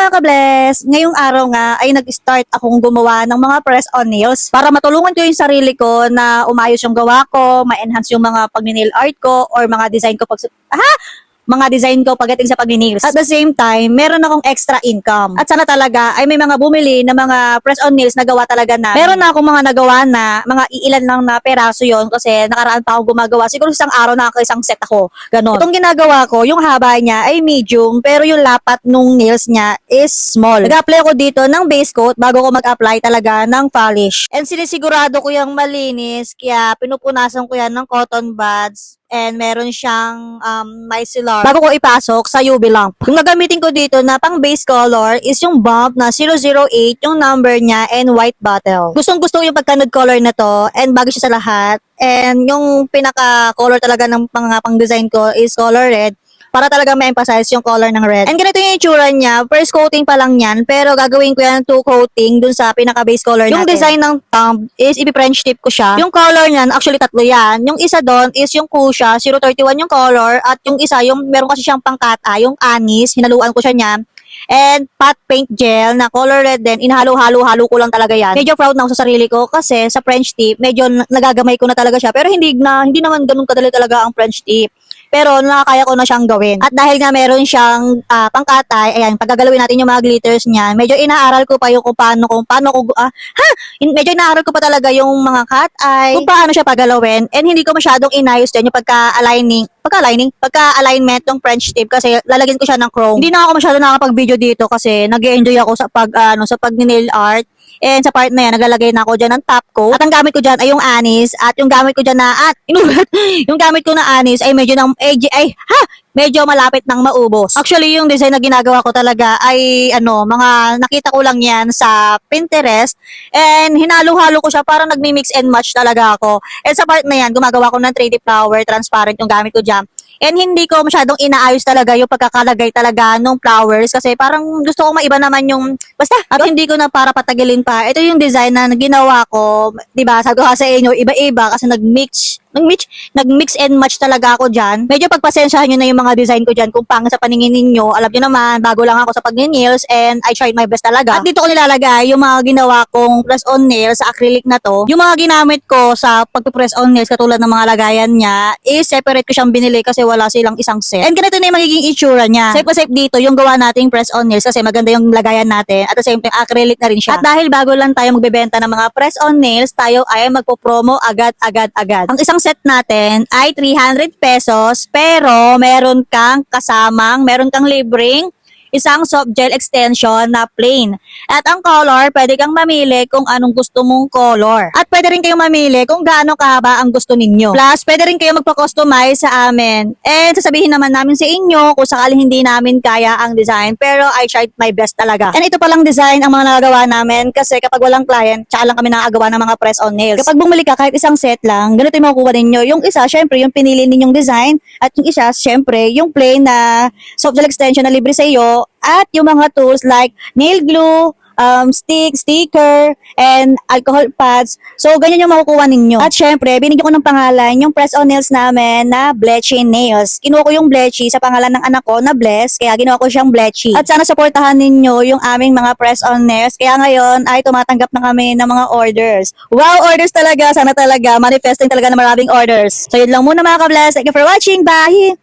mga ka-bless! Ngayong araw nga ay nag-start akong gumawa ng mga press-on nails para matulungan ko yung sarili ko na umayos yung gawa ko, ma-enhance yung mga pag-nail art ko or mga design ko mga design ko pagdating sa pag-nails. At the same time, meron akong extra income. At sana talaga ay may mga bumili na mga press-on nails na gawa talaga na. Meron na akong mga nagawa na, mga iilan lang na peraso yon kasi nakaraan pa ako gumagawa. Siguro isang araw na isang set ako. Ganon. Itong ginagawa ko, yung haba niya ay medium pero yung lapat nung nails niya is small. Nag-apply ako dito ng base coat bago ko mag-apply talaga ng polish. And sinisigurado ko yung malinis kaya pinupunasan ko yan ng cotton buds. And meron siyang micellar bago ko ipasok sa UV lamp. Yung gagamitin ko dito na pang base color is yung bump na 008 yung number niya and white bottle. Gustong gusto yung pagka-nude color na to and bago siya sa lahat. And yung pinaka-color talaga ng pang-design ko is color red para talaga ma-emphasize yung color ng red. And ganito yung itsura niya. First coating pa lang yan, pero gagawin ko yan 2 coating dun sa pinaka-base color natin. Yung design ng thumb is ipi-French tip ko siya. Yung color niyan, actually tatlo yan. Yung isa doon is yung Fuchsia, 031 yung color, at yung isa, yung meron kasi siyang pangkata, yung anis, hinaluan ko siya niya. And pot paint gel na color red din, inhalo-halo-halo ko lang talaga yan. Medyo proud na ako sa sarili ko kasi sa French tip, medyo nagagamay ko na talaga siya. Pero hindi naman ganun kadali talaga ang French tip. Pero nakakaya ko na siyang gawin. At dahil nga meron siyang pangkatay, ayan, paggagalawin natin yung mga glitters niyan, medyo inaaral ko pa yung medyo inaaral ko pa talaga yung mga cat eye, kung paano siya pagalawin, and hindi ko masyadong inayos din yung pagka-alignment ng French tip kasi lalagyan ko siya ng chrome. Hindi na ako masyado nakakapag-video dito kasi nag-enjoy ako sa pag-nail art. And sa part na yan, naglalagay na ako dyan ng top coat. At ang gamit ko dyan ay yung anis. At yung gamit ko dyan yung gamit ko na anis ay medyo malapit nang maubos. Actually, yung design na ginagawa ko talaga ay mga nakita ko lang yan sa Pinterest. And hinalo-halo ko siya para nagmi-mix and match talaga ako. And sa part na yan, gumagawa ko ng 3D flower, transparent yung gamit ko dyan. And hindi ko masyadong inaayos talaga yung pagkakalagay talaga ng flowers kasi parang gusto ko maiba naman yung basta at hindi ko na para patagilin pa. Ito yung design na ginawa ko, 'di ba? Sabi ko sa inyo, iba-iba kasi nag-mix and match talaga ako dyan. Medyo pagpasensyahan nyo na yung mga design ko dyan kung pang sa paningin ninyo. Alam nyo naman, bago lang ako sa pag-nails and I tried my best talaga. At dito ko nilalagay yung mga ginawa kong press-on nails sa acrylic na to. Yung mga ginamit ko sa pag-press-on nails katulad ng mga lagayan niya is separate ko siyang binili kasi wala silang isang set. And ganito na yung magiging itsura niya. Safe na safe dito yung gawa nating press-on nails kasi maganda yung lagayan natin. At the same time, acrylic na rin siya. At dahil bago lang tayo magbebenta ng mga press-on nails, tayo ay magpo-promo agad. Ang isang set natin ay 300 pesos pero meron kang libreng isang soft gel extension na plain. At ang color, pwede kang mamili kung anong gusto mong color. At pwede rin kayong mamili kung gaano kahaba ang gusto ninyo. Plus, pwede rin kayo magpa-customize sa amin. And sasabihin naman namin sa inyo kung sakaling hindi namin kaya ang design. Pero I tried my best talaga. And ito palang design ang mga nagagawa namin kasi kapag walang client, tsaka lang kami nakagawa ng mga press-on nails. Kapag bumili ka kahit isang set lang, ganito yung makukuha ninyo. Yung isa, syempre, yung pinili ninyong design. At yung isa, syempre, yung plain na soft gel extension na libre sa iyo. At yung mga tools like nail glue, sticker, and alcohol pads. So, ganyan yung makukuha ninyo. At syempre, binigyan ko ng pangalan yung press-on nails namin na Blechy Nails. Kinuha ko yung Blechy sa pangalan ng anak ko na Bless, kaya ginawa ko siyang Blechy. At sana supportahan ninyo yung aming mga press-on nails. Kaya ngayon ay tumatanggap na kami ng mga orders. Wow, orders talaga. Sana talaga manifesting talaga na maraming orders. So, yun lang muna mga ka-bless. Thank you for watching. Bye!